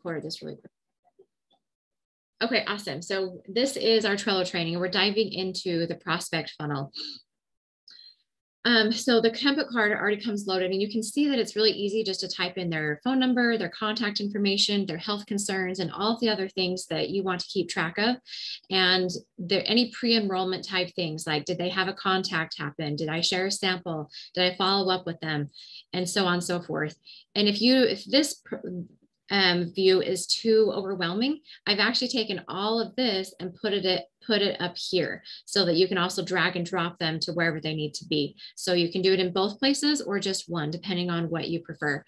record this really quick. Okay, awesome. So this is our Trello training. We're diving into the prospect funnel. So the template card already comes loaded, and you can see that it's really easy just to type in their phone number, their contact information, their health concerns, and all of the other things that you want to keep track of. And any pre-enrollment type things, like did they have a contact happen? Did I share a sample? Did I follow up with them? And so on and so forth. And if this view is too overwhelming, I've actually taken all of this and put it up here so that you can also drag and drop them to wherever they need to be. So you can do it in both places or just one, depending on what you prefer.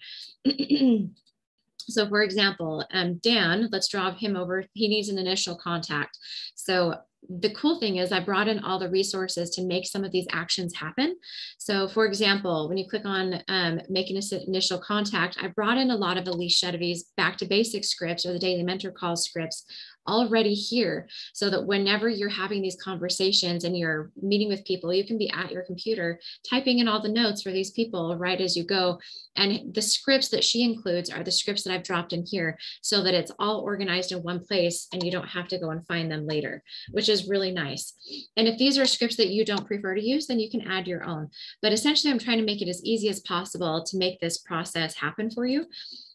So for example, Dan, let's draw him over. He needs an initial contact. So the cool thing is I brought in all the resources to make some of these actions happen. So for example, when you click on making an initial contact, I brought in a lot of Elise Chedevy's back to basics scripts or the daily mentor call scripts already here, so that whenever you're having these conversations and you're meeting with people, you can be at your computer typing in all the notes for these people right as you go. And the scripts that she includes are the scripts that I've dropped in here so that it's all organized in one place and you don't have to go and find them later, which is really nice. And if these are scripts that you don't prefer to use, then you can add your own. But essentially, I'm trying to make it as easy as possible to make this process happen for you.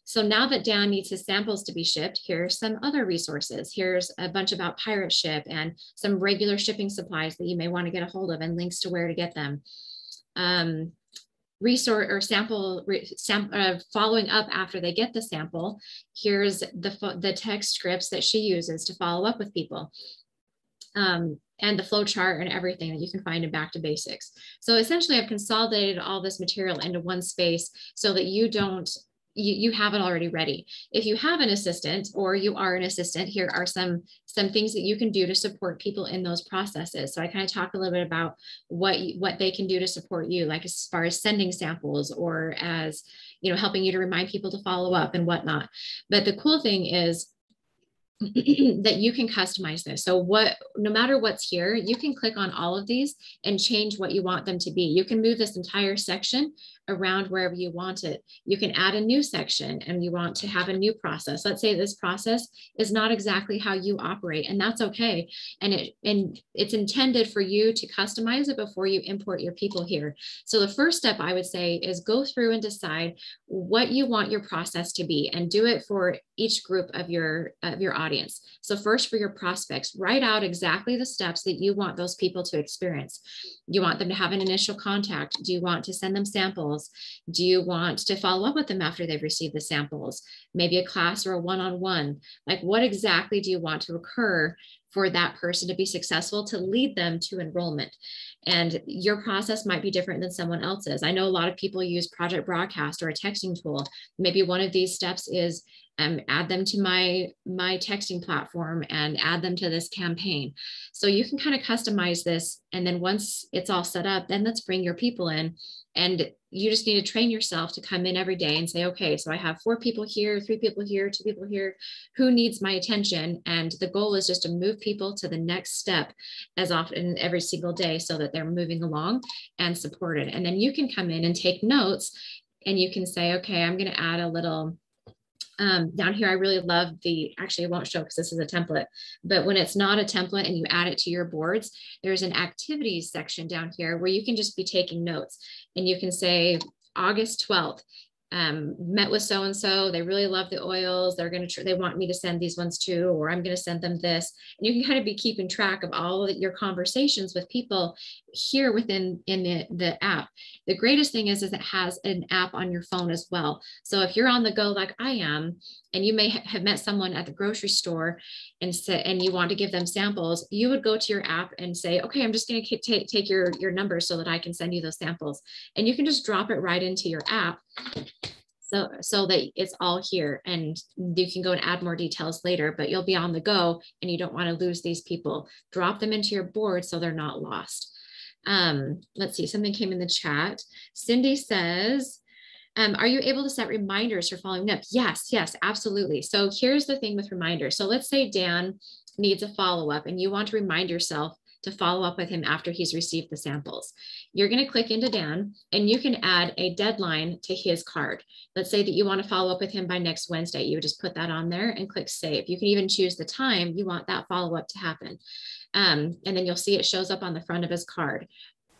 So now that Dan needs his samples to be shipped, here's some other resources. Here's a bunch about pirate ship and some regular shipping supplies that you may want to get a hold of and links to where to get them. Resource or following up after they get the sample. Here's the text scripts that she uses to follow up with people. And the flow chart and everything that you can find in Back to Basics. So essentially, I've consolidated all this material into one space so that you have it already ready. If you have an assistant or you are an assistant, here are some things that you can do to support people in those processes. So I kind of talk a little bit about what they can do to support you, like as far as sending samples or as, helping you to remind people to follow up and whatnot. But the cool thing is that you can customize this. So no matter what's here, you can click on all of these and change what you want them to be. You can move this entire section around wherever you want it. You can add a new section and you want to have a new process. Let's say this process is not exactly how you operate, and that's okay. And it's intended for you to customize it before you import your people here. So the first step I would say is go through and decide what you want your process to be and do it for each group of your audience. So first, for your prospects, write out exactly the steps that you want those people to experience. You want them to have an initial contact? Do you want to send them samples? Do you want to follow up with them after they've received the samples? Maybe a class or a one-on-one. Like, what exactly do you want to occur for that person to be successful to lead them to enrollment? And your process might be different than someone else's. I know a lot of people use Project Broadcast or a texting tool. Maybe one of these steps is add them to my texting platform and add them to this campaign. So you can kind of customize this. And then once it's all set up, then let's bring your people in. And you just need to train yourself to come in every day and say, okay, so I have 4 people here, 3 people here, 2 people here, who needs my attention? And the goal is just to move people to the next step as often every single day so that they're moving along and supported. And then you can come in and take notes and you can say, okay, I'm going to add a little down here. I really love actually it won't show because this is a template, but when it's not a template and you add it to your boards, there's an activities section down here where you can just be taking notes and you can say August 12th, met with so-and-so, they really love the oils, they want me to send these ones too, or I'm going to send them this. And you can kind of be keeping track of all of your conversations with people here within the app. The greatest thing is it has an app on your phone as well. So if you're on the go like I am, and you may have met someone at the grocery store and you want to give them samples, you would go to your app and say, okay, I'm just going to take your number so that I can send you those samples. And you can just drop it right into your app so that it's all here, and you can go and add more details later, but you'll be on the go and you don't want to lose these people. Drop them into your board so they're not lost. Let's see, something came in the chat. Cindy says, are you able to set reminders for following up? Yes, absolutely. So here's the thing with reminders. So let's say Dan needs a follow-up and you want to remind yourself to follow up with him after he's received the samples. you're going to click into Dan and you can add a deadline to his card. Let's say that you want to follow up with him by next Wednesday. You would just put that on there and click save. You can even choose the time you want that follow-up to happen. And then you'll see it shows up on the front of his card.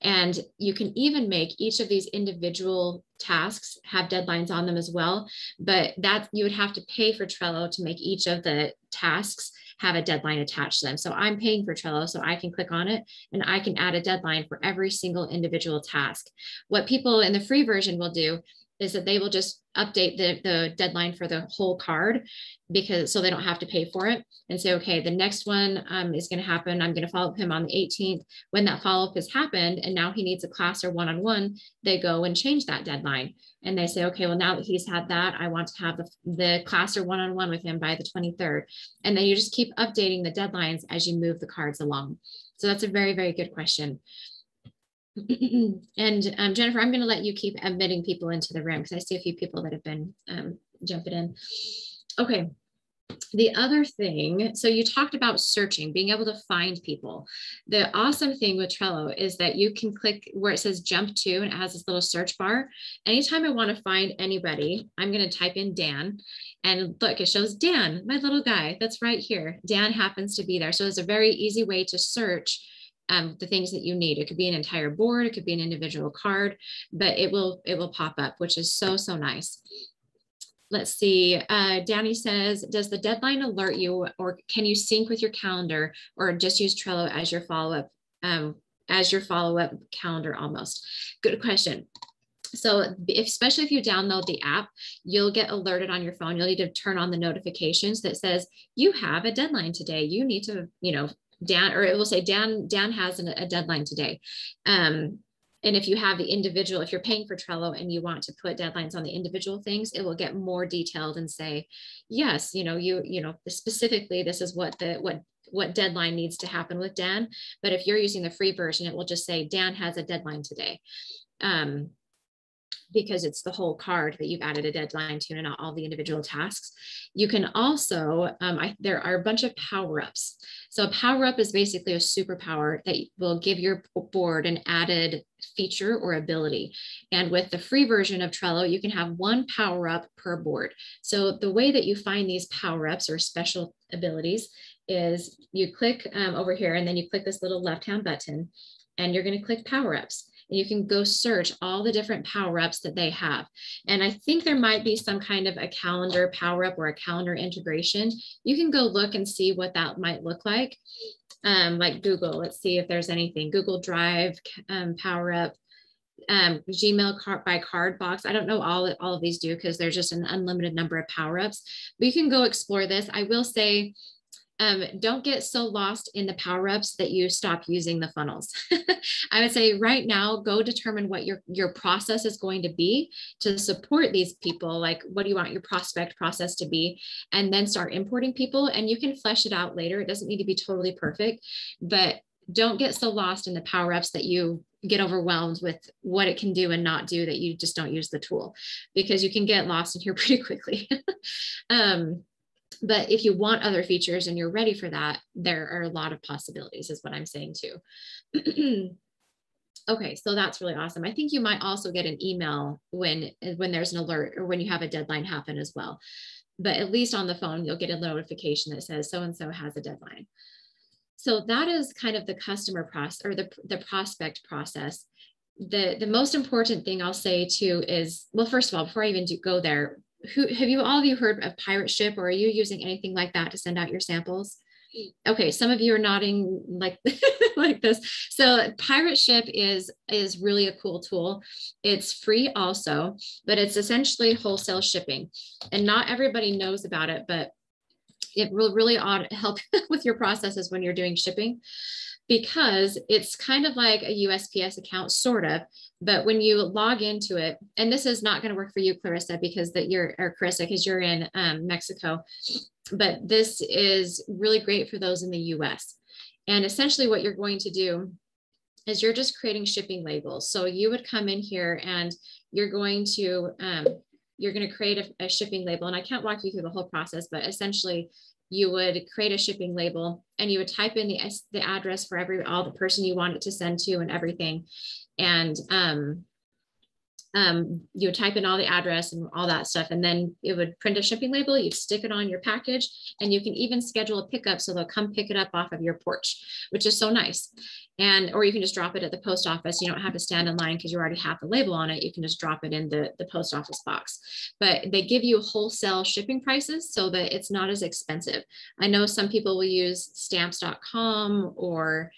And you can even make each of these individual tasks have deadlines on them as well. But that you would have to pay for Trello to make each of the tasks have a deadline attached to them. So I'm paying for Trello, so I can click on it and I can add a deadline for every single individual task. What people in the free version will do is that they will just update the deadline for the whole card, because so they don't have to pay for it, and say, okay, the next one is going to happen. I'm going to follow up him on the 18th. When that follow-up has happened and now he needs a class or one-on-one, they go and change that deadline. And they say, okay, well, now that he's had that, I want to have the class or one-on-one with him by the 23rd. And then you just keep updating the deadlines as you move the cards along. So that's a very, very good question. And Jennifer, I'm going to let you keep admitting people into the room because I see a few people that have been jumping in. Okay. The other thing, so you talked about searching, being able to find people. The awesome thing with Trello is that you can click where it says jump to, and it has this little search bar. Anytime I want to find anybody, I'm going to type in Dan, and look, it shows Dan, my little guy, that's right here. Dan happens to be there. So it's a very easy way to search the things that you need. It could be an entire board, it could be an individual card, but it will pop up, which is so, so nice. Let's see. Danny says, does the deadline alert you, or can you sync with your calendar, or just use Trello as your follow-up calendar almost? Good question. So especially if you download the app, you'll get alerted on your phone. You'll need to turn on the notifications that says you have a deadline today. You need to, Dan, or it will say Dan has a deadline today. And if you have the individual, if you're paying for Trello and you want to put deadlines on the individual things, it will get more detailed and say, yes, specifically, this is what deadline needs to happen with Dan. But if you're using the free version, it will just say Dan has a deadline today. Because it's the whole card that you've added a deadline to and not all the individual tasks. You can also, there are a bunch of power-ups. So a power-up is basically a superpower that will give your board an added feature or ability. And with the free version of Trello, you can have one power-up per board. So the way that you find these power-ups or special abilities is you click over here, and then you click this little left-hand button, and you're going to click power-ups. And you can go search all the different power-ups that they have. And I think there might be some kind of a calendar power-up or a calendar integration. You can go look and see what that might look like Google. Let's see if there's anything. Google Drive power-up, Gmail by card box. I don't know all of these do, because there's just an unlimited number of power-ups. But you can go explore this. I will say, don't get so lost in the power-ups that you stop using the funnels. I would say right now, go determine what your process is going to be to support these people. Like, what do you want your prospect process to be? And then start importing people, and you can flesh it out later. It doesn't need to be totally perfect, but don't get so lost in the power-ups that you get overwhelmed with what it can do and not do, that you just don't use the tool, because you can get lost in here pretty quickly. But if you want other features and you're ready for that, there are a lot of possibilities, is what I'm saying too. Okay, so that's really awesome. I think you might also get an email when there's an alert or when you have a deadline happen as well. But at least on the phone, you'll get a notification that says so-and-so has a deadline. So that is kind of the customer process, or the prospect process. The most important thing I'll say too is, well, first of all, before I even go there, all of you heard of Pirate Ship, or are you using anything like that to send out your samples? Okay, some of you are nodding like like this. So Pirate Ship is really a cool tool. It's free also, but it's essentially wholesale shipping, and not everybody knows about it, but it will really help with your processes when you're doing shipping, because it's kind of like a USPS account, sort of. But when you log into it, and this is not going to work for you, Carissa, because Carissa, because you're in Mexico, but this is really great for those in the US. And essentially what you're going to do is you're just creating shipping labels. So you would come in here and you're going to you're going to create a shipping label. And I can't walk you through the whole process, but essentially you would create a shipping label and you would type in the address for all the person you want it to send to and everything. And you would type in all the address and all that stuff, and then it would print a shipping label. You'd stick it on your package, and you can even schedule a pickup, so they'll come pick it up off of your porch, which is so nice. Or you can just drop it at the post office. You don't have to stand in line because you already have the label on it. You can just drop it in the post office box. But they give you wholesale shipping prices so that it's not as expensive. I know some people will use stamps.com or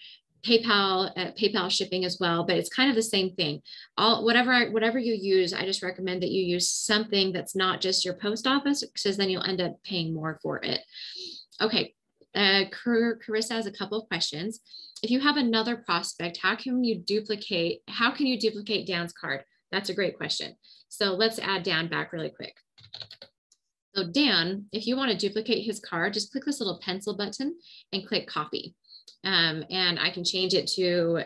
PayPal shipping as well, but it's kind of the same thing. Whatever you use, I just recommend that you use something that's not just your post office, because then you'll end up paying more for it. Okay, Carissa has a couple of questions. If you have another prospect, how can you duplicate Dan's card? That's a great question. So let's add Dan back really quick. So Dan, if you want to duplicate his card, just click this little pencil button and click copy. And I can change it to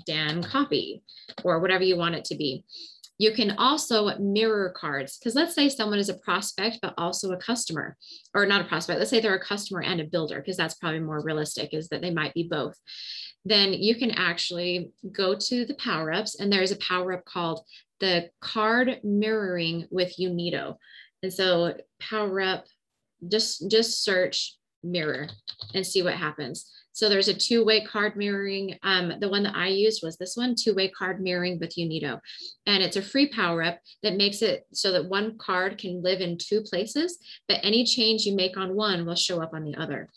Dan copy or whatever you want it to be. You can also mirror cards, because let's say someone is a prospect, but also a customer, or not a prospect. Let's say they're a customer and a builder, because that's probably more realistic, is that they might be both. Then you can actually go to the power-ups, and there's a power-up called the card mirroring with Unito. And so power-up, just search mirror and see what happens. So there's a two-way card mirroring. The one that I used was this one, two-way card mirroring with Unito. And it's a free power-up that makes it so that one card can live in two places, but any change you make on one will show up on the other.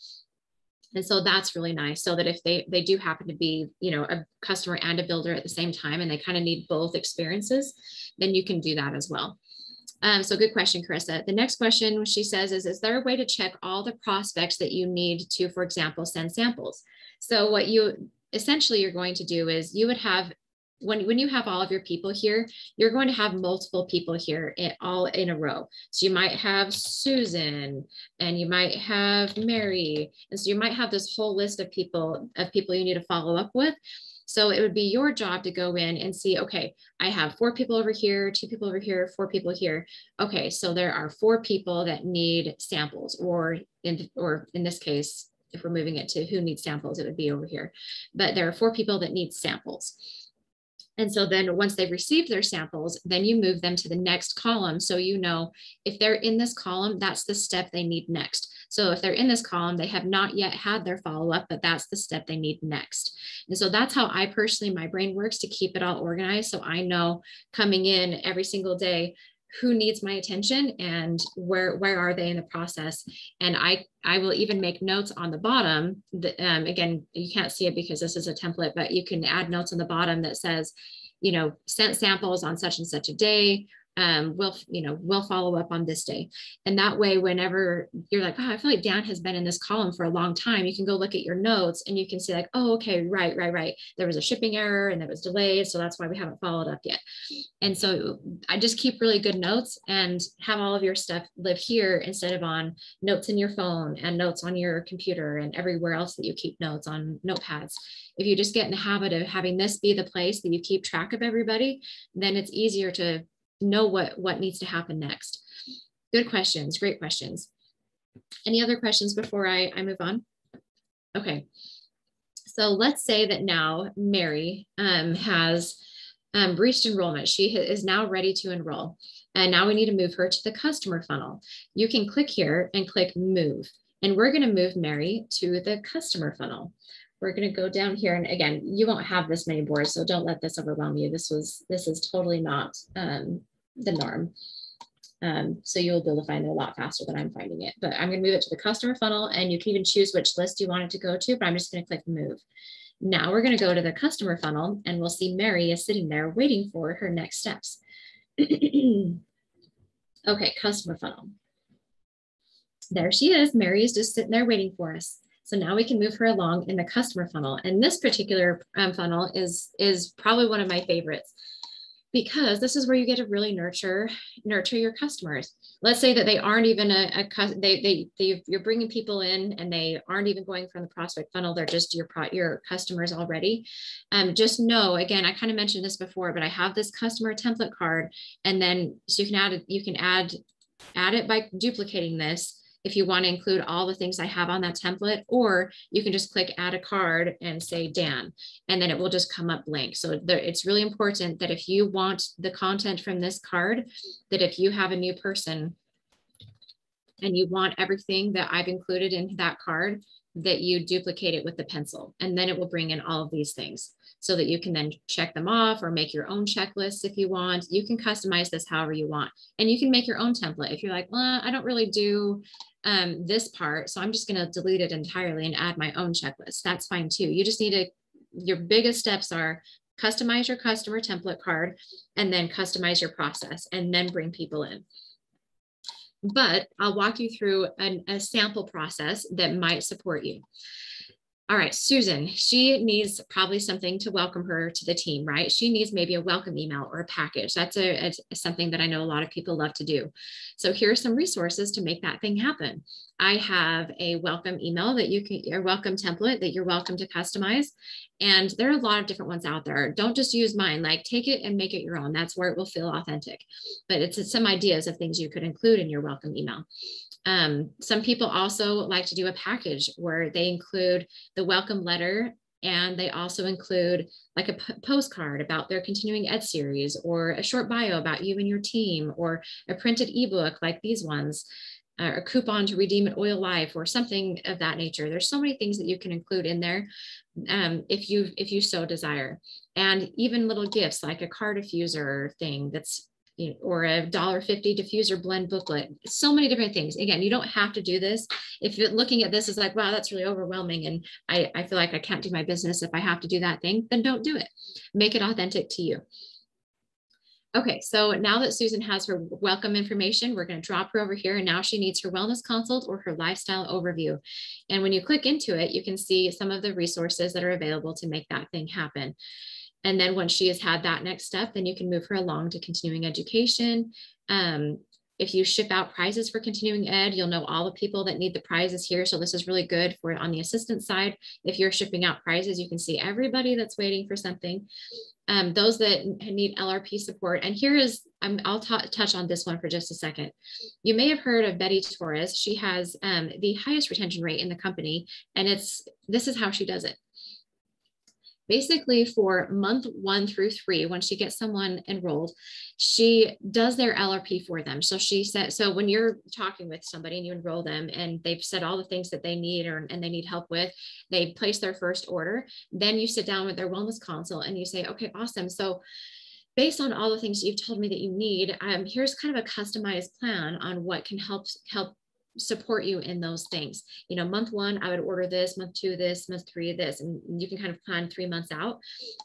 And so that's really nice, so that if they do happen to be, a customer and a builder at the same time, and they kind of need both experiences, then you can do that as well. So good question, Carissa. The next question she says is there a way to check all the prospects that you need to, for example, send samples? So what you're going to do is you would have, when you have all of your people here, you're going to have multiple people here all in a row. So you might have Susan, and you might have Mary. And so you might have this whole list of people you need to follow up with. So it would be your job to go in and see, okay, I have 4 people over here, 2 people over here, 4 people here. Okay, so there are 4 people that need samples, or in this case, if we're moving it to who needs samples, it would be over here. But there are 4 people that need samples. And so then once they've received their samples, then you move them to the next column. So if they're in this column, that's the step they need next. So if they're in this column, they have not yet had their follow-up, but that's the step they need next. And so that's how my brain works to keep it all organized. So I know coming in every single day, who needs my attention and where are they in the process. And I will even make notes on the bottom. Again, you can't see it because this is a template, but you can add notes on the bottom that says, sent samples on such and such a day. We'll follow up on this day. And that way, whenever you're like, oh, I feel like Dan has been in this column for a long time, you can go look at your notes and you can see like, oh, okay, right. There was a shipping error and that was delayed. So that's why we haven't followed up yet. And so I just keep really good notes and have all of your stuff live here instead of on notes in your phone and notes on your computer and everywhere else that you keep notes on notepads. If you just get in the habit of having this be the place that you keep track of everybody, then it's easier to know what needs to happen next. Good questions, great questions. Any other questions before I move on? Okay, so let's say that now Mary has reached enrollment. She is now ready to enroll. And now we need to move her to the customer funnel. You can click here and click move. And we're gonna move Mary to the customer funnel. We're going to go down here, and again, you won't have this many boards, so don't let this overwhelm you. This is totally not the norm. So you'll be able to find it a lot faster than I'm finding it. But I'm going to move it to the customer funnel, and you can even choose which list you want it to go to, but I'm just going to click move. Now we're going to go to the customer funnel, and we'll see Mary is sitting there waiting for her next steps. Okay, customer funnel. There she is. Mary is just sitting there waiting for us. So now we can move her along in the customer funnel. And this particular funnel is probably one of my favorites. because this is where you get to really nurture your customers. Let's say that they aren't even you're bringing people in and they aren't even going from the prospect funnel. They're just your customers already. Just know, again, I kind of mentioned this before, but I have this customer template card, and then so you can add it by duplicating this if you want to include all the things I have on that template, or you can just click add a card and say Dan, and then it will just come up blank. So it's really important that if you want the content from this card, that if you have a new person and you want everything that I've included in that card, that you duplicate it with the pencil, and then it will bring in all of these things so that you can then check them off or make your own checklists if you want. You can customize this however you want, and you can make your own template. If you're like, well, I don't really do this part, so I'm just going to delete it entirely and add my own checklist. That's fine too. You just need to, your biggest steps are customize your customer template card, and then customize your process, and then bring people in. But I'll walk you through a sample process that might support you. All right, Susan, she needs probably something to welcome her to the team, right? She needs maybe a welcome email or a package. That's something that I know a lot of people love to do. So here are some resources to make that thing happen. I have a welcome email that you can, a welcome template that you're welcome to customize. And there are a lot of different ones out there. Don't just use mine, like take it and make it your own. That's where it will feel authentic. But it's some ideas of things you could include in your welcome email. Some people also like to do a package where they include the welcome letter, and they also include like a postcard about their continuing ed series, or a short bio about you and your team, or a printed ebook like these ones, a coupon to redeem at Oil Life, or something of that nature. There's so many things that you can include in there if you so desire. And even little gifts like a car diffuser thing that's, or a $1.50 diffuser blend booklet. So many different things. Again, you don't have to do this. If you're looking at this as like, wow, that's really overwhelming, and I feel like I can't do my business if I have to do that thing, then don't do it. Make it authentic to you. Okay, so now that Susan has her welcome information, we're going to drop her over here, and now she needs her wellness consult or her lifestyle overview. And when you click into it, you can see some of the resources that are available to make that thing happen. And then once she has had that next step, then you can move her along to continuing education. If you ship out prizes for continuing ed, you'll know all the people that need the prizes here. So this is really good for on the assistant side. If you're shipping out prizes, you can see everybody that's waiting for something. Those that need LRP support. And here is, I'll touch on this one for just a second. You may have heard of Betty Torres. She has the highest retention rate in the company, and this is how she does it. Basically, for month 1 through 3, when she gets someone enrolled, she does their LRP for them. So she said, so when you're talking with somebody and you enroll them and they've said all the things that they need and they need help with, they place their first order, then you sit down with their wellness consult and you say, okay, awesome. So based on all the things you've told me that you need, here's kind of a customized plan on what can help support you in those things. Month 1, I would order this, month 2, this, month 3, this, and you can kind of plan 3 months out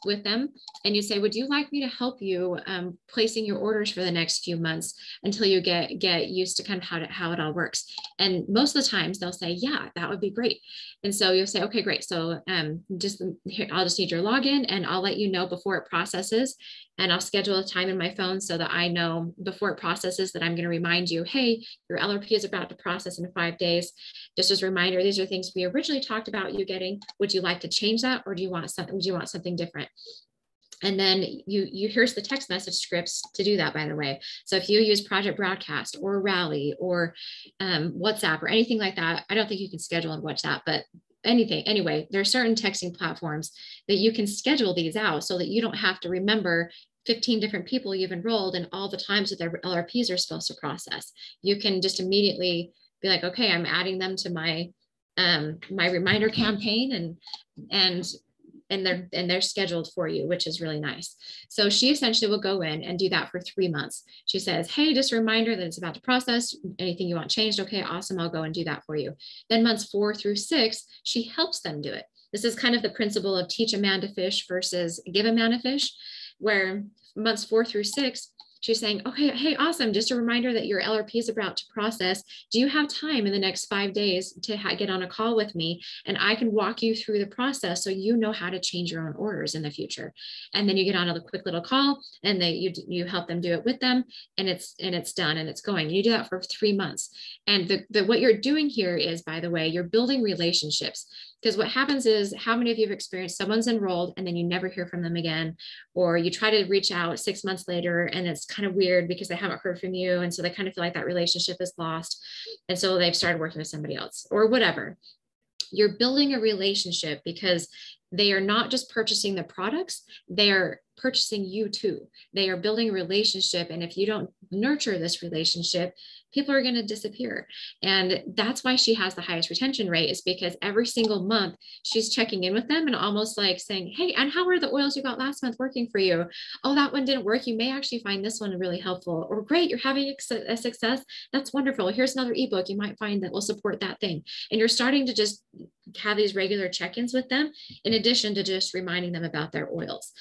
with them. And you say, would you like me to help you placing your orders for the next few months until you get used to kind of how it all works? And most of the times they'll say, yeah, that would be great. And so you'll say, okay, great. So I'll just need your login, and I'll let you know before it processes. And I'll schedule a time in my phone so that I know before it processes that I'm going to remind you, hey, your LRP is about to process in 5 days. Just as a reminder, these are things we originally talked about you getting. Would you like to change that, or would you want something different? And then here's the text message scripts to do that, by the way. So if you use Project Broadcast or Rally or WhatsApp or anything like that, I don't think you can schedule in WhatsApp, but anyway, there are certain texting platforms that you can schedule these out so that you don't have to remember 15 different people you've enrolled and all the times that their LRPs are supposed to process. You can just immediately be like, okay, I'm adding them to my my reminder campaign, and they're scheduled for you, which is really nice. So she essentially will go in and do that for 3 months. She says, hey, just a reminder that it's about to process. Anything you want changed? Okay, awesome. I'll go and do that for you. Then months 4 through 6, she helps them do it. This is kind of the principle of teach a man to fish versus give a man a fish, where months 4 through 6, She's saying, okay, hey, awesome. Just a reminder that your LRP is about to process. Do you have time in the next 5 days to get on a call with me? And I can walk you through the process so you know how to change your own orders in the future. And then you get on a quick little call and you help them do it with them, and it's done and it's going. And you do that for 3 months. And what you're doing here is, by the way, you're building relationships. Because what happens is, how many of you have experienced someone's enrolled and then you never hear from them again, or you try to reach out 6 months later and it's kind of weird because they haven't heard from you, and so they kind of feel like that relationship is lost, and so they've started working with somebody else or whatever. You're building a relationship because they are not just purchasing the products, they are purchasing you too. They are building a relationship, and if you don't nurture this relationship, people are going to disappear. And that's why she has the highest retention rate, is because every single month she's checking in with them and almost like saying, hey, and how are the oils you got last month working for you? Oh, that one didn't work. You may actually find this one really helpful. Or great, you're having a success. That's wonderful. Here's another ebook you might find that will support that thing. And you're starting to just have these regular check-ins with them, in addition to just reminding them about their oils.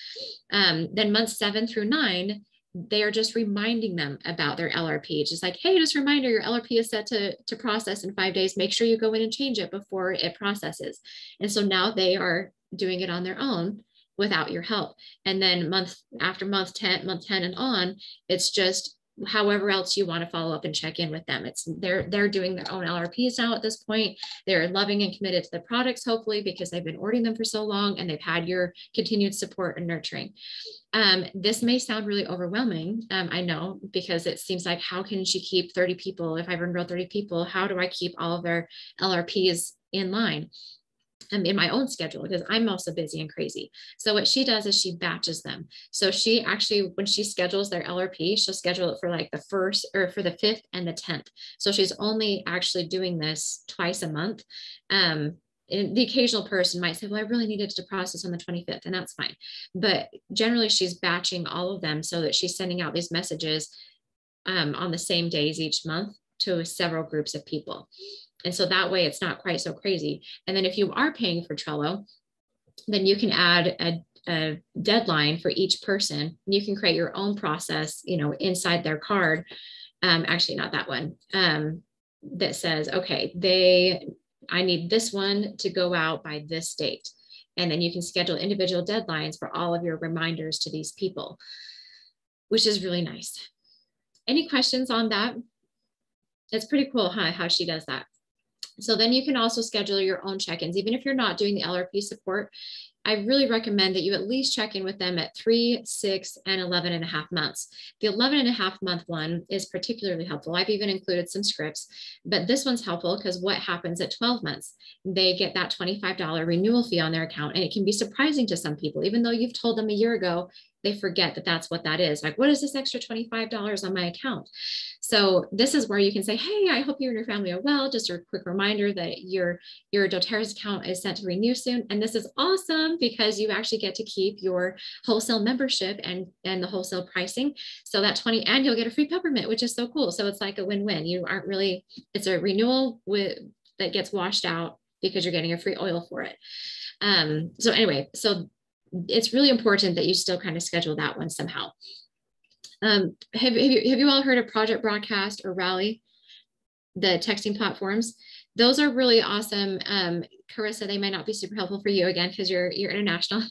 Then months 7 through 9, they are just reminding them about their LRP. Just like, hey, just a reminder, your LRP is set to process in 5 days. Make sure you go in and change it before it processes. And so now they are doing it on their own without your help. And then month 10 and on, it's just however else you want to follow up and check in with them. It's they're doing their own LRPs now at this point. They're loving and committed to the products, hopefully, because they've been ordering them for so long and they've had your continued support and nurturing. This may sound really overwhelming, I know, because it seems like, how can she keep 30 people? If I've enrolled 30 people, how do I keep all of their LRPs in line? In my own schedule, because I'm also busy and crazy. So what she does is she batches them. So she actually, when she schedules their LRP, she'll schedule it for like the 1st or for the 5th and the 10th. So she's only actually doing this twice a month. And the occasional person might say, well, I really needed to process on the 25th, and that's fine. But generally she's batching all of them so that she's sending out these messages on the same days each month to several groups of people. And so that way it's not quite so crazy. And then if you are paying for Trello, then you can add a deadline for each person. You can create your own process, inside their card. Actually, not that one, that says, okay, I need this one to go out by this date. And then you can schedule individual deadlines for all of your reminders to these people, which is really nice. Any questions on that? It's pretty cool, huh, how she does that. So then you can also schedule your own check-ins. Even if you're not doing the Lrp support, I really recommend that you at least check in with them at 3, 6, and 11.5 months. The 11.5 month one is particularly helpful. I've even included some scripts, but this one's helpful because what happens at 12 months? They get that $25 renewal fee on their account, and it can be surprising to some people. Even though you've told them a year ago, they forget that that's what that is. Like, what is this extra $25 on my account? So this is where you can say, hey, I hope you and your family are well. Just a quick reminder that your doTERRA's account is set to renew soon. And this is awesome because you actually get to keep your wholesale membership and the wholesale pricing. So that and you'll get a free peppermint, which is so cool. So it's like a win-win. You aren't really, it's a renewal that gets washed out because you're getting a free oil for it. So anyway, so it's really important that you still kind of schedule that one somehow. Have you all heard of Project Broadcast or Rally, the texting platforms? Those are really awesome. Carissa, they might not be super helpful for you again, because you're international.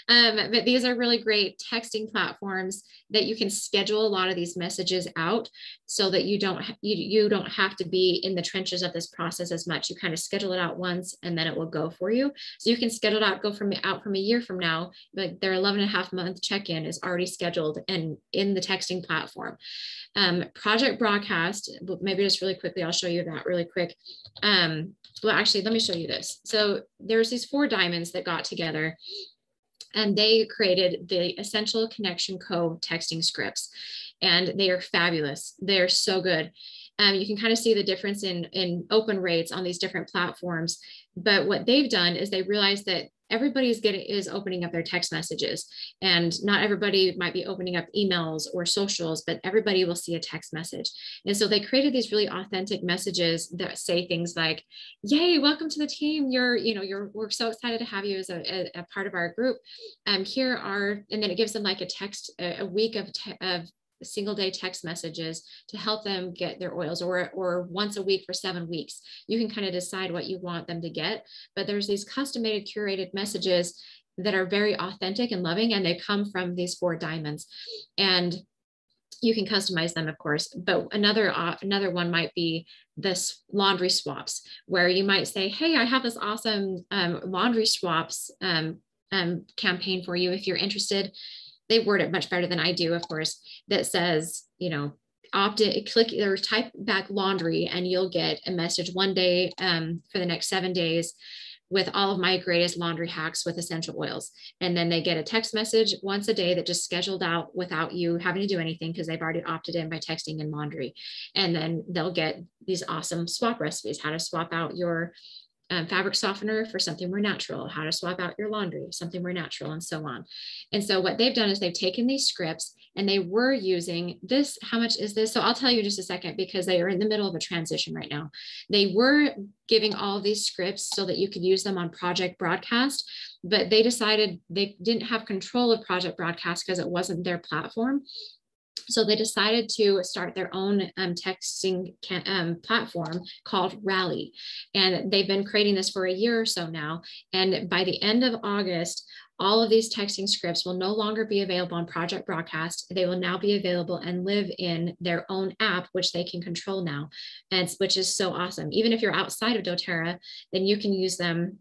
But these are really great texting platforms that you can schedule a lot of these messages out so that you don't have to be in the trenches of this process as much. You kind of schedule it out once and then it will go for you. So you can schedule it out, go from a year from now, like their 11.5 month check-in is already scheduled and in the texting platform. Project Broadcast, maybe just really quickly, I'll show you that really quick. Well, actually, let me show you this. So there's these 4 diamonds that got together, and they created the Essential Connection Co texting scripts, and they are fabulous. They're so good. You can kind of see the difference in open rates on these different platforms. But what they've done is they realized that everybody is opening up their text messages, and not everybody might be opening up emails or socials, but everybody will see a text message. And so they created these really authentic messages that say things like, yay, welcome to the team. We're so excited to have you as a part of our group. Here are, and then it gives them like a week of single day text messages to help them get their oils, or once a week for 7 weeks. You can kind of decide what you want them to get, but there's these customized curated messages that are very authentic and loving, and they come from these 4 diamonds, and you can customize them, of course. But another one might be this laundry swaps, where you might say, hey, I have this awesome laundry swaps campaign for you if you're interested. They word it much better than I do, of course, that says, opt in, click or type back laundry, and you'll get a message one day for the next 7 days with all of my greatest laundry hacks with essential oils. And then they get a text message once a day that just scheduled out without you having to do anything, because they've already opted in by texting in laundry. And then they'll get these awesome swap recipes, how to swap out your fabric softener for something more natural, how to swap out your laundry, something more natural, and so on. And so what they've done is they've taken these scripts, and they were using this. How much is this? So I'll tell you in just a second, because they are in the middle of a transition right now. They were giving all of these scripts so that you could use them on Project Broadcast, but they decided they didn't have control of Project Broadcast because it wasn't their platform. So they decided to start their own texting platform called Rally. And they've been creating this for a year or so now. And by the end of August, all of these texting scripts will no longer be available on Project Broadcast. They will now be available and live in their own app, which they can control now, and which is so awesome. Even if you're outside of doTERRA, then you can use them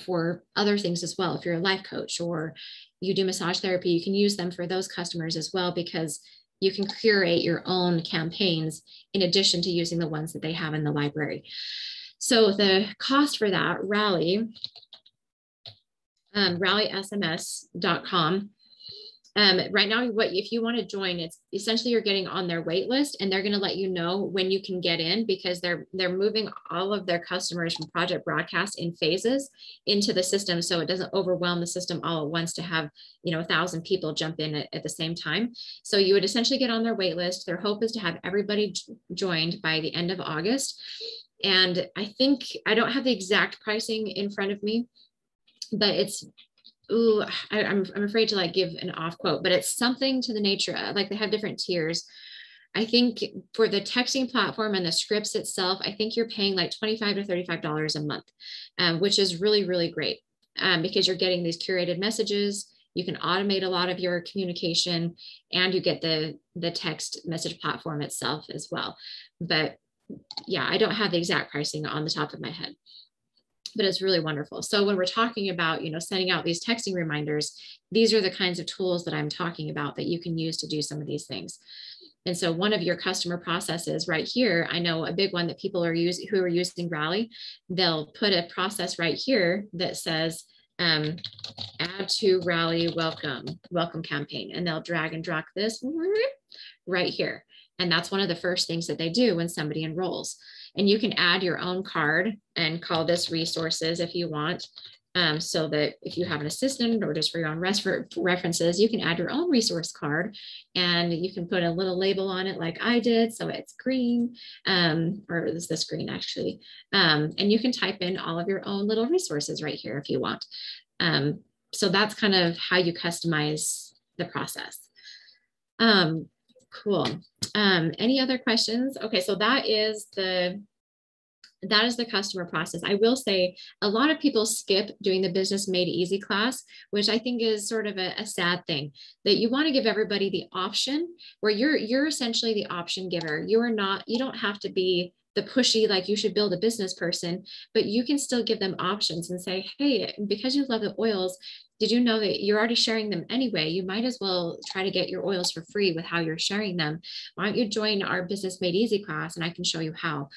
for other things as well. If you're a life coach or you do massage therapy, you can use them for those customers as well, because you can curate your own campaigns in addition to using the ones that they have in the library. So the cost for that, Rally, rallysms.com. Right now, if you want to join, it's essentially you're getting on their wait list, and they're going to let you know when you can get in, because they're moving all of their customers from Project Broadcast in phases into the system, so it doesn't overwhelm the system all at once to have 1,000 people jump in at the same time. So you would essentially get on their wait list. Their hope is to have everybody joined by the end of August. And I think I don't have the exact pricing in front of me, but it's I'm afraid to give an off quote, but it's something to the nature of, they have different tiers. I think for the texting platform and the scripts itself, I think you're paying $25 to $35 a month, which is really, really great, because you're getting these curated messages. You can automate a lot of your communication, and you get the text message platform itself as well. But yeah, I don't have the exact pricing on the top of my head, but it's really wonderful. So when we're talking about, sending out these texting reminders, these are the kinds of tools that I'm talking about that you can use to do some of these things. And so one of your customer processes right here, I know a big one that people are who are using Rally, they'll put a process right here that says, add to Rally welcome campaign, and they'll drag and drop this right here. And that's one of the first things that they do when somebody enrolls. And you can add your own card and call this resources if you want, so that if you have an assistant or just for your own references, you can add your own resource card, and you can put a little label on it like I did. So it's green, or is this green actually? And you can type in all of your own little resources right here if you want. So that's kind of how you customize the process. Cool. Any other questions? Okay, so that is the customer process. I will say a lot of people skip doing the Business Made Easy class, which I think is sort of a sad thing, that you want to give everybody the option where you're essentially the option giver. You don't have to be the pushy, you should build a business person, but you can still give them options and say, hey, because you love the oils, did you know that you're already sharing them anyway? You might as well try to get your oils for free with how you're sharing them. Why don't you join our Business Made Easy class, and I can show you how.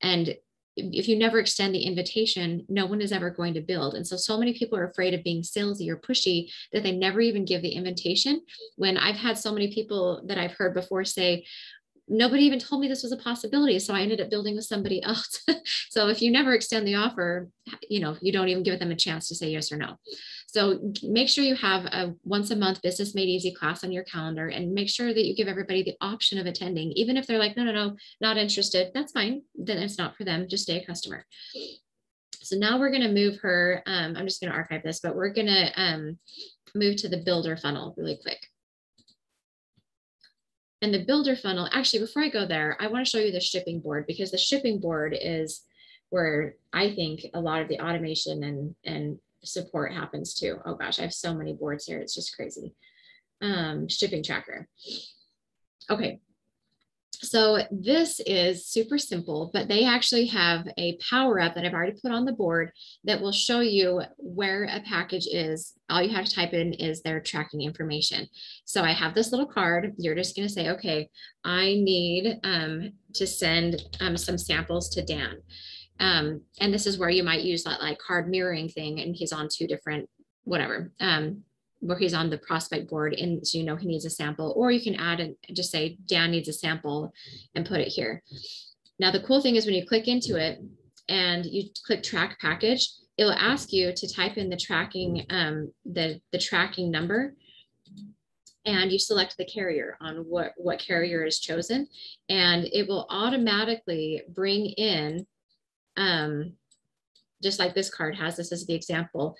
And if you never extend the invitation, no one is ever going to build. And so many people are afraid of being salesy or pushy that they never even give the invitation. When I've had so many people that I've heard before say, nobody even told me this was a possibility. So I ended up building with somebody else. So if you never extend the offer, you know, you don't even give them a chance to say yes or no. So make sure you have a once a month Business Made Easy class on your calendar, and make sure that you give everybody the option of attending. Even if they're like, no, not interested, that's fine. Then it's not for them. Just stay a customer. So now we're going to move her. I'm just going to archive this, but we're going to move to the builder funnel really quick. And the builder funnel, actually, before I go there, I want to show you the shipping board, because the shipping board is where I think a lot of the automation and support happens too. Oh gosh, I have so many boards here. It's just crazy. Shipping tracker. Okay. So this is super simple, but they actually have a power up that I've already put on the board that will show you where a package is. All you have to type in is their tracking information. So I have this little card. You're just going to say, okay, I need to send some samples to Dan. And this is where you might use that like card mirroring thing, and he's on two different, whatever, where he's on the prospect board, and so you know he needs a sample, or you can add and just say Dan needs a sample and put it here. Now the cool thing is when you click into it and you click track package, it will ask you to type in the tracking, the tracking number, and you select the carrier on what carrier is chosen, and it will automatically bring in, just like this card has, this is the example,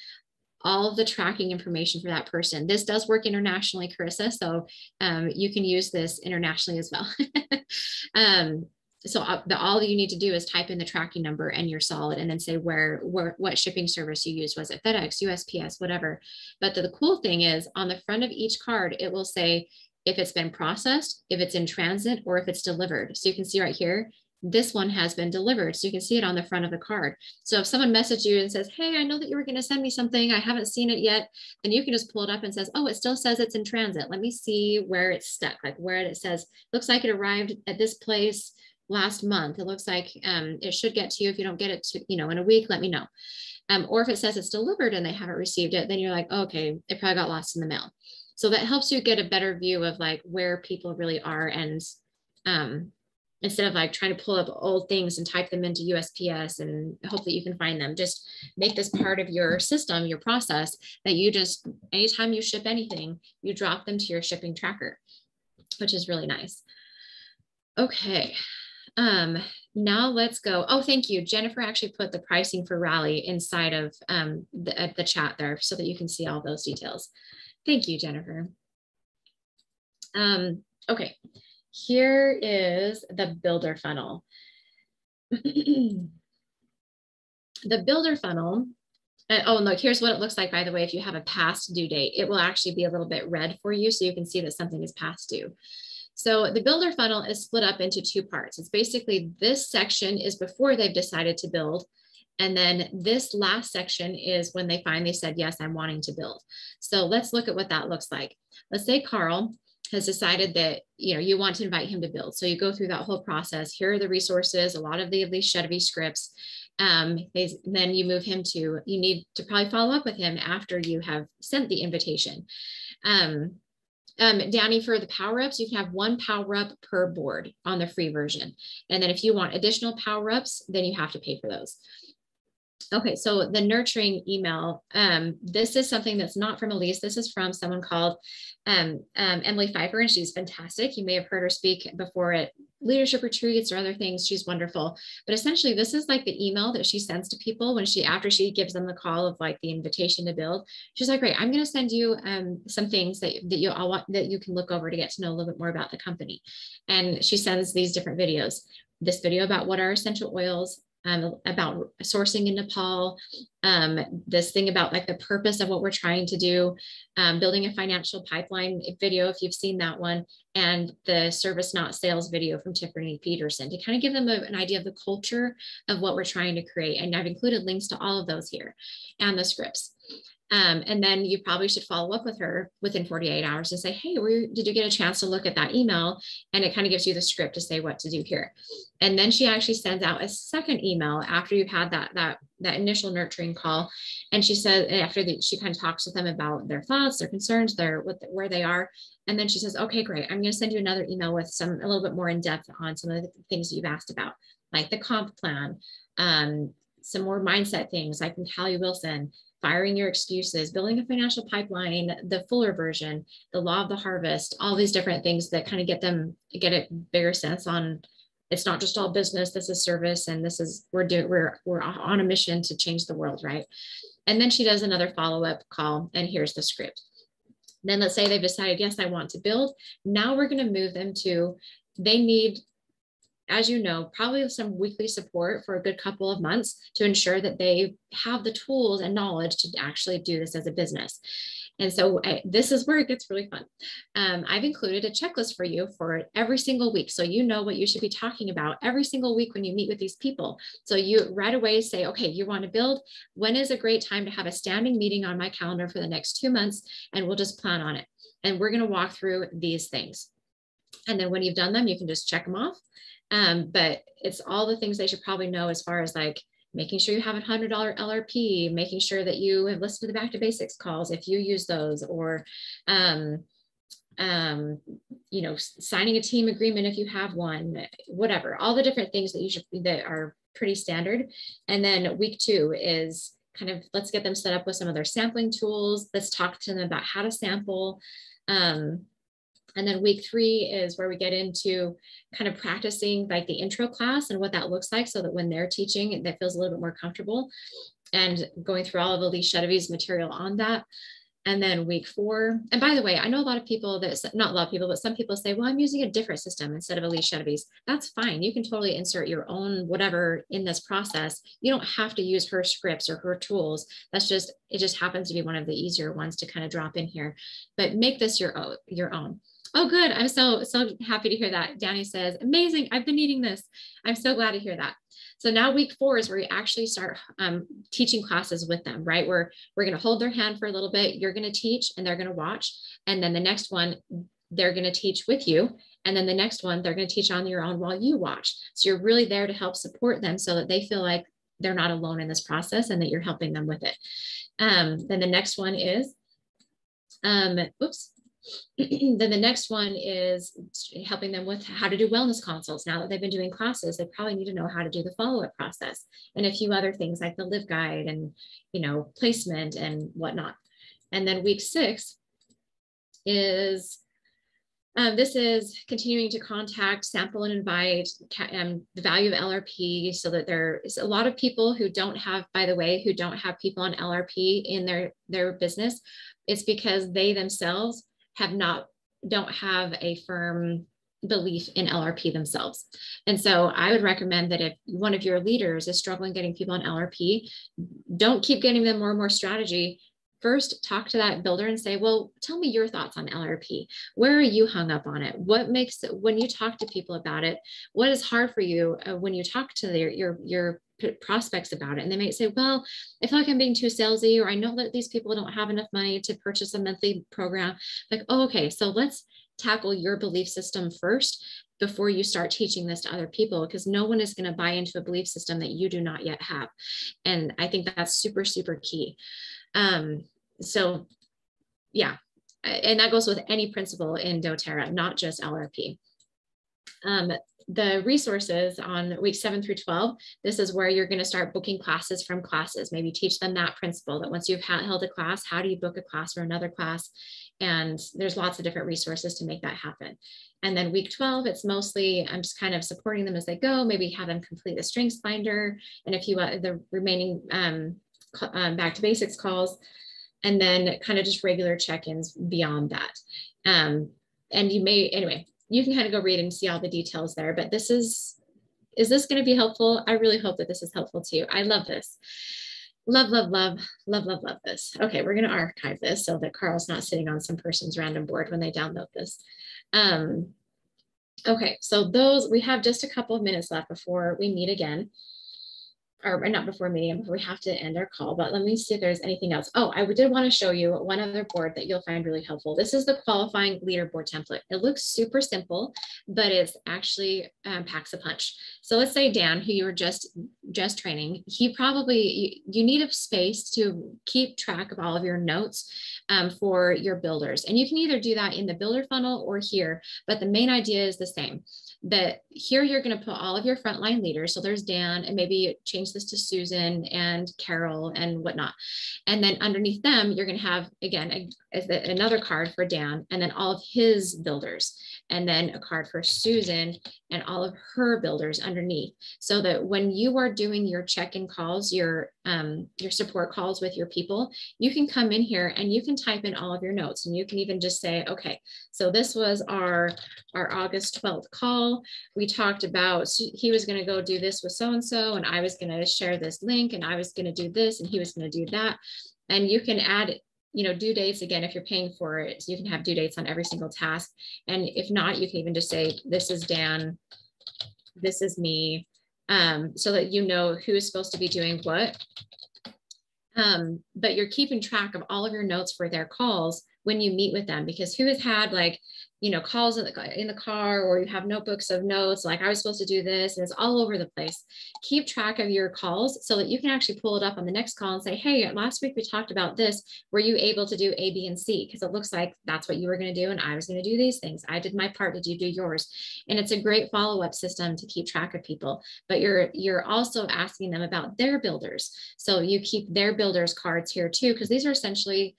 all of the tracking information for that person. This does work internationally, Carissa, so you can use this internationally as well. So all you need to do is type in the tracking number and you're solid, and then say what shipping service you used. Was it FedEx, USPS, whatever? But the cool thing is on the front of each card, it will say if it's been processed, if it's in transit, or if it's delivered. So you can see right here, this one has been delivered. So you can see it on the front of the card. So if someone messaged you and says, hey, I know that you were going to send me something, I haven't seen it yet, then you can just pull it up and says, oh, it still says it's in transit. Let me see where it's stuck, like where it says, looks like it arrived at this place last month. It looks like it should get to you. If you don't get it to, in a week, let me know. Or if it says it's delivered and they haven't received it, then you're like, oh, okay, it probably got lost in the mail. So that helps you get a better view of like where people really are, and instead of like trying to pull up old things and type them into USPS and hope that you can find them, just make this part of your system, your process, that you just, anytime you ship anything, you drop them to your shipping tracker, which is really nice. Okay. Now let's go. Oh, thank you. Jennifer actually put the pricing for Rally inside of the chat there so that you can see all those details. Thank you, Jennifer. Okay. Here is the builder funnel. The builder funnel, oh, look, here's what it looks like, by the way. If you have a past due date, it will actually be a little bit red for you, so you can see that something is past due. So the builder funnel is split up into two parts. It's basically this section is before they've decided to build, and then this last section is when they finally said, yes, I'm wanting to build. So let's look at what that looks like. Let's say Carl has decided that you want to invite him to build. So you go through that whole process. Here are the resources, a lot of these Chevy scripts. Then you move him to, you need to probably follow up with him after you have sent the invitation. Danny, for the power-ups, you can have one power-up per board on the free version. And then if you want additional power-ups, then you have to pay for those. Okay, so the nurturing email, this is something that's not from Elise. This is from someone called Emily Pfeiffer, and she's fantastic. You may have heard her speak before at leadership retreats or other things. She's wonderful. But essentially, this is like the email that she sends to people when after she gives them the call of like the invitation to build. She's like, great, I'm going to send you some things that you can look over to get to know a little bit more about the company. And she sends these different videos. This video about what are essential oils, about sourcing in Nepal, this thing about like the purpose of what we're trying to do, building a financial pipeline video, if you've seen that one, and the service not sales video from Tiffany Peterson, to kind of give them an idea of the culture of what we're trying to create. And I've included links to all of those here and the scripts. And then you probably should follow up with her within 48 hours and say, hey, did you get a chance to look at that email? And it kind of gives you the script to say what to do here. And then she actually sends out a second email after you've had that initial nurturing call. And she said, after she kind of talks with them about their thoughts, their concerns, where they are. And then she says, okay, great. I'm going to send you another email with a little bit more in depth on some of the things that you've asked about, like the comp plan, some more mindset things like from Callie Wilson, firing your excuses, building a financial pipeline, the fuller version, the law of the harvest, all these different things that kind of get a bigger sense on, it's not just all business, this is service, and this is, we're on a mission to change the world, right? And then she does another follow-up call, and here's the script. Then let's say they've decided, yes, I want to build. Now we're going to move them to, they need, as you know, probably some weekly support for a good couple of months to ensure that they have the tools and knowledge to actually do this as a business. And so this is where it gets really fun. I've included a checklist for you for every single week. So you know what you should be talking about every single week when you meet with these people. So you right away say, okay, you want to build, when is a great time to have a standing meeting on my calendar for the next 2 months? And we'll just plan on it. And we're going to walk through these things. And then when you've done them, you can just check them off. But it's all the things they should probably know as far as like making sure you have a $100 LRP, making sure that you have listened to the back to basics calls if you use those, or you know, signing a team agreement if you have one, whatever, all the different things that are pretty standard. And then week 2 is kind of, let's get them set up with some of their sampling tools. Let's talk to them about how to sample. And then week 3 is where we get into kind of practicing like the intro class and what that looks like, so that when they're teaching, that feels a little bit more comfortable, and going through all of Elise Chedevy's material on that. And then week 4, and by the way, I know a lot of people not a lot of people, but some people say, well, I'm using a different system instead of Elise Chedevy's. That's fine. You can totally insert your own whatever in this process. You don't have to use her scripts or her tools. It just happens to be one of the easier ones to kind of drop in here, but make this your own. Oh, good. I'm so happy to hear that. Danny says, amazing. I've been needing this. I'm so glad to hear that. So now week 4 is where we actually start teaching classes with them, right? We're going to hold their hand for a little bit. You're going to teach and they're going to watch. And then the next one, they're going to teach with you. And then the next one, they're going to teach on your own while you watch. So you're really there to help support them so that they feel like they're not alone in this process and that you're helping them with it. Then the next one is, then the next one is helping them with how to do wellness consults. Now that they've been doing classes, they probably need to know how to do the follow-up process and a few other things like the live guide and, you know, placement and whatnot. And then week 6 is, this is continuing to contact, sample, and invite, the value of LRP, so that there's a lot of people who don't have, by the way, who don't have people on LRP in their business. It's because they themselves don't have a firm belief in LRP themselves. And so I would recommend that if one of your leaders is struggling getting people on LRP, don't keep getting them more and more strategy. First, talk to that builder and say, well, tell me your thoughts on LRP. Where are you hung up on it? What makes it, when you talk to people about it, what is hard for you when you talk to your prospects about it? And they might say, well, I feel like I'm being too salesy, or I know that these people don't have enough money to purchase a monthly program. Like, oh, okay, so let's tackle your belief system first before you start teaching this to other people, because no one is going to buy into a belief system that you do not yet have. And I think that's super, super key. So yeah, and that goes with any principle in doTERRA, not just LRP. The resources on week 7 through 12, this is where you're going to start booking classes from classes. Maybe teach them that principle, that once you've held a class, how do you book a class for another class? And there's lots of different resources to make that happen. And then week 12, it's mostly, I'm just kind of supporting them as they go, maybe have them complete the strengths finder and a few the remaining back to basics calls, and then kind of just regular check-ins beyond that. And you may, anyway, you can kind of go read and see all the details there, but is this going to be helpful? I really hope that this is helpful to you. I love this. Love, love, love, love, love, love this. Okay, we're going to archive this so that Carl's not sitting on some person's random board when they download this. Okay, so we have just a couple of minutes left before we meet again. or not before meeting, before we have to end our call, but let me see if there's anything else. Oh, I did want to show you one other board that you'll find really helpful. This is the qualifying leaderboard template. It looks super simple, but it's actually packs a punch. So let's say Dan, who you were just training, he probably, you need a space to keep track of all of your notes for your builders. And you can either do that in the builder funnel or here, but the main idea is the same. That here you're going to put all of your frontline leaders. So there's Dan, and maybe change this to Susan and Carol and whatnot. And then underneath them, you're going to have, again, another card for Dan, and then all of his builders, and then a card for Susan and all of her builders underneath. So that when you are doing your check-in calls, your support calls with your people, you can come in here and you can type in all of your notes, and you can even just say, okay, so this was our August 12th call. We talked about, he was going to go do this with so-and-so, and I was going to share this link, and I was going to do this, and he was going to do that. And you can add, due dates. Again, if you're paying for it, so you can have due dates on every single task. And if not, you can even just say, this is Dan, this is me, so that you know who is supposed to be doing what. But you're keeping track of all of your notes for their calls when you meet with them, because who has had calls in the car, or you have notebooks of notes, like I was supposed to do this, and it's all over the place. Keep track of your calls so that you can actually pull it up on the next call and say, hey, last week we talked about this. Were you able to do A, B, and C? Because it looks like that's what you were going to do, and I was going to do these things. I did my part. Did you do yours? And it's a great follow-up system to keep track of people. But you're also asking them about their builders. So you keep their builders cards here too, because these are essentially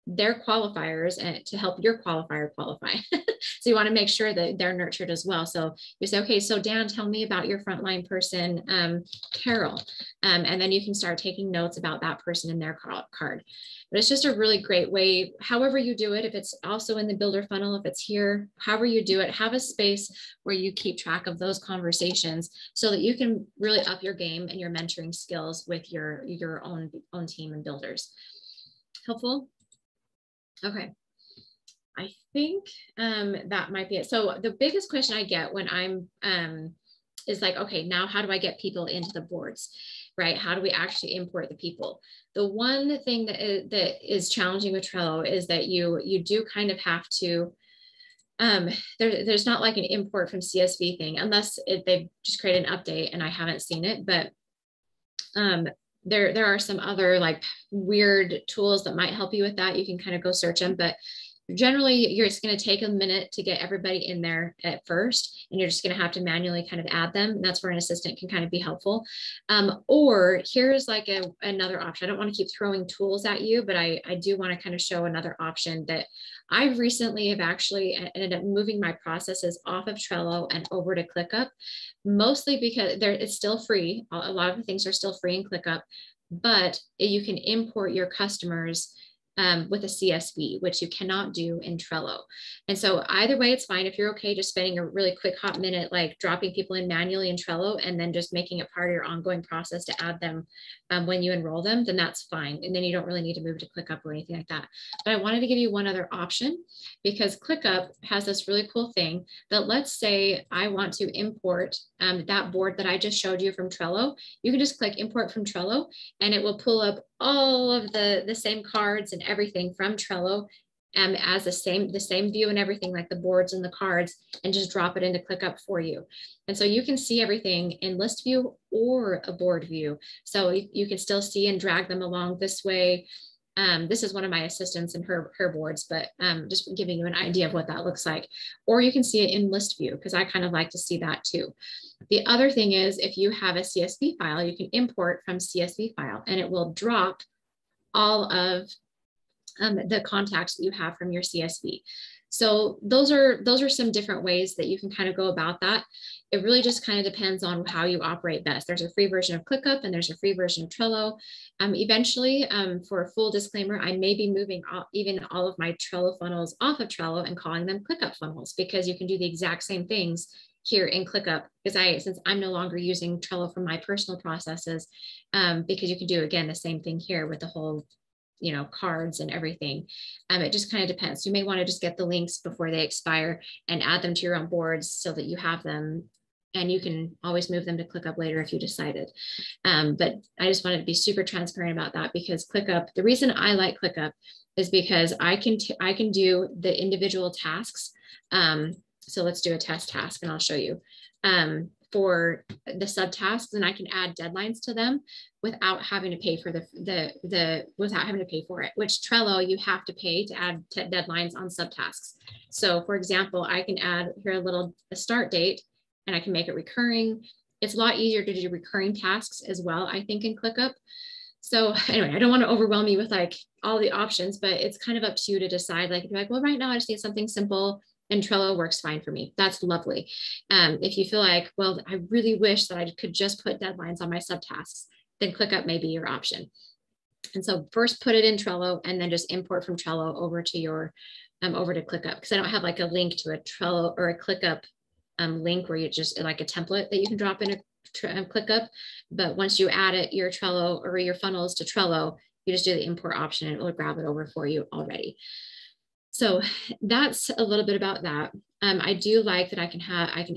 their qualifiers and to help your qualifier qualify. So you want to make sure that they're nurtured as well. So you say, okay, so Dan, tell me about your frontline person, Carol. And then you can start taking notes about that person in their card. But it's just a really great way, however you do it, if it's also in the builder funnel, if it's here, however you do it, have a space where you keep track of those conversations so that you can really up your game and your mentoring skills with your own team and builders. Helpful? Okay, I think that might be it. So the biggest question I get when I'm is like, okay, now how do I get people into the boards, right? How do we actually import the people? The one thing that is challenging with Trello is that you do kind of have to, there's not like an import from CSV thing, unless they've just created an update and I haven't seen it, but there are some other like weird tools that might help you with that. You can kind of go search them, but generally it's going to take a minute to get everybody in there at first, and you're just going to have to manually kind of add them. And that's where an assistant can kind of be helpful. Or here's like another option. I don't want to keep throwing tools at you, but I do want to kind of show another option that I recently have actually ended up moving my processes off of Trello and over to ClickUp, mostly because it's still free. A lot of the things are still free in ClickUp, but you can import your customers with a CSV, which you cannot do in Trello. And so either way, it's fine. If you're okay just spending a really quick hot minute, like dropping people in manually in Trello and then just making it part of your ongoing process to add them when you enroll them, then that's fine. And then you don't really need to move to ClickUp or anything like that. But I wanted to give you one other option, because ClickUp has this really cool thing that, let's say I want to import that board that I just showed you from Trello. You can just click import from Trello and it will pull up all of the same cards and everything from Trello as the same view and everything, like the boards and the cards, and just drop it into ClickUp for you. And so you can see everything in list view or a board view. So you can still see and drag them along this way. This is one of my assistants and her boards, but just giving you an idea of what that looks like. Or you can see it in list view, because I kind of like to see that too. The other thing is, if you have a CSV file, you can import from CSV file and it will drop all of the contacts that you have from your CSV. So those are some different ways that you can kind of go about that. It really just kind of depends on how you operate best. There's a free version of ClickUp and there's a free version of Trello. Eventually, for a full disclaimer, I may be moving even all of my Trello funnels off of Trello and calling them ClickUp funnels, because you can do the exact same things here in ClickUp, because since I'm no longer using Trello for my personal processes, because you can do, again, the same thing here with the whole cards and everything. It just kind of depends. You may want to just get the links before they expire and add them to your own boards so that you have them and you can always move them to ClickUp later if you decided. But I just wanted to be super transparent about that, because ClickUp, the reason I like ClickUp is because I can do the individual tasks. So let's do a test task and I'll show you. For the subtasks, and I can add deadlines to them without having to pay for without having to pay for it, which Trello, you have to pay to add deadlines on subtasks. So for example, I can add here a start date, and I can make it recurring. It's a lot easier to do recurring tasks as well, I think, in ClickUp. So anyway, I don't want to overwhelm you with like all the options, but it's kind of up to you to decide, like, if you're like, well, right now I just need something simple, and Trello works fine for me. That's lovely. If you feel like, well, I really wish that I could just put deadlines on my subtasks, then ClickUp may be your option. And so first put it in Trello, and then just import from Trello over to your, over to ClickUp, because I don't have like a link to a Trello or a ClickUp link where you just like a template that you can drop in a ClickUp. But once you add it, your Trello or your funnels to Trello, you just do the import option and it will grab it over for you already. So that's a little bit about that. I do like that I can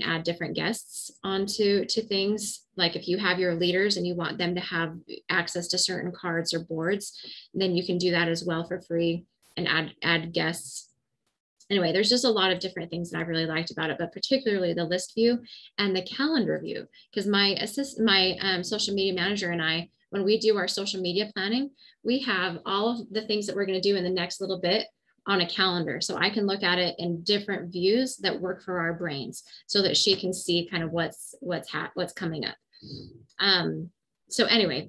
add different guests onto things. Like if you have your leaders and you want them to have access to certain cards or boards, then you can do that as well for free and add guests. Anyway, there's just a lot of different things that I really liked about it, but particularly the list view and the calendar view, because my social media manager and I, when we do our social media planning, we have all of the things that we're going to do in the next little bit on a calendar. So I can look at it in different views that work for our brains, so that she can see kind of what's coming up. So anyway,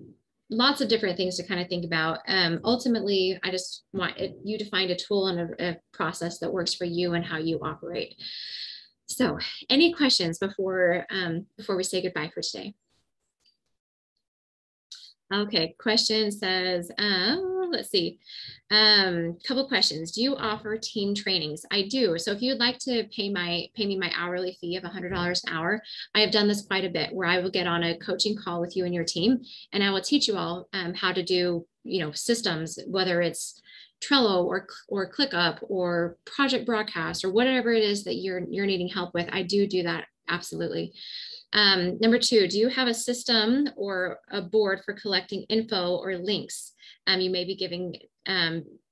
lots of different things to kind of think about. Ultimately, I just want you to find a tool and a process that works for you and how you operate. So any questions before we say goodbye for today? Okay, question says, let's see, couple questions. Do you offer team trainings? I do. So if you'd like to pay me my hourly fee of $100 an hour, I have done this quite a bit, where I will get on a coaching call with you and your team, and I will teach you all how to do, systems, whether it's Trello or ClickUp or Project Broadcast or whatever it is that you're needing help with. I do that, absolutely. Number two, do you have a system or a board for collecting info or links? You may be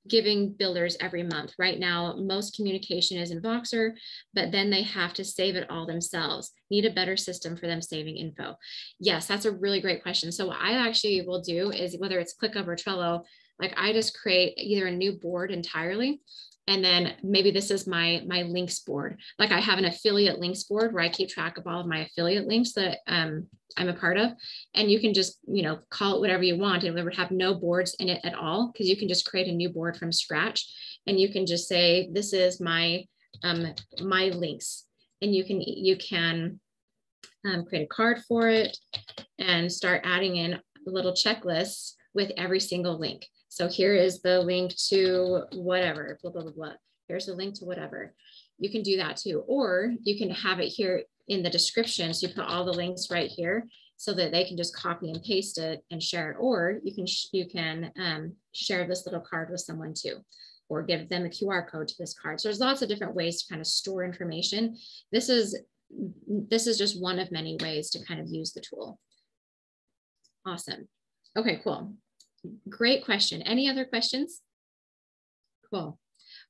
giving builders every month. Right now, most communication is in Voxer, but then they have to save it all themselves. Need a better system for them saving info. Yes, that's a really great question. So what I actually will do is, whether it's ClickUp or Trello, like I just create either a new board entirely, and then maybe this is my links board. Like I have an affiliate links board where I keep track of all of my affiliate links that I'm a part of. And you can just, call it whatever you want. It would have no boards in it at all, because you can just create a new board from scratch. And you can just say, this is my links. And you can create a card for it and start adding in little checklists with every single link. So here is the link to whatever, blah, blah, blah, blah. Here's the link to whatever. You can do that too. Or you can have it here in the description. So you put all the links right here so that they can just copy and paste it and share it. Or you can share this little card with someone too, or give them a QR code to this card. So there's lots of different ways to kind of store information. This is just one of many ways to kind of use the tool. Awesome. Okay, cool. Great question. Any other questions? Cool.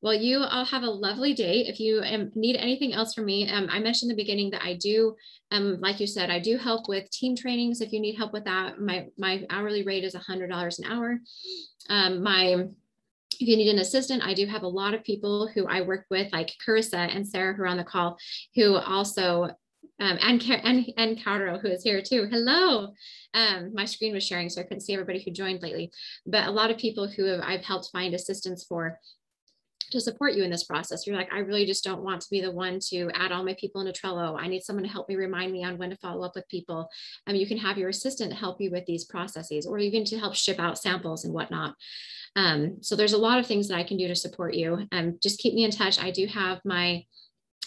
Well, you all have a lovely day. If you need anything else from me, I mentioned in the beginning that I do, like you said, I do help with team trainings. If you need help with that, my hourly rate is $100 an hour. If you need an assistant, I do have a lot of people who I work with, like Carissa and Sarah, who are on the call, who also and Caro, who is here too. Hello. My screen was sharing, so I couldn't see everybody who joined lately, but a lot of people who I've helped find assistants for to support you in this process. You're like, I really just don't want to be the one to add all my people into Trello. I need someone to help me remind me on when to follow up with people. You can have your assistant help you with these processes, or even to help ship out samples and whatnot. So there's a lot of things that I can do to support you. Just keep me in touch. I do have my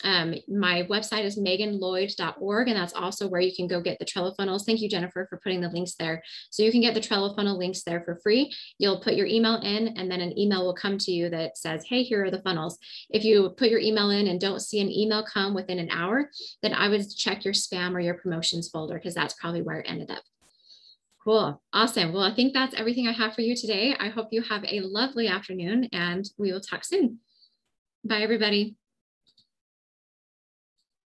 My website is meganlloyd.org, and that's also where you can go get the Trello funnels. Thank you, Jennifer, for putting the links there. So you can get the Trello funnel links there for free. You'll put your email in, and then an email will come to you that says, hey, here are the funnels. If you put your email in and don't see an email come within an hour, then I would check your spam or your promotions folder, because that's probably where it ended up. Cool. Awesome. Well, I think that's everything I have for you today. I hope you have a lovely afternoon, and we will talk soon. Bye, everybody.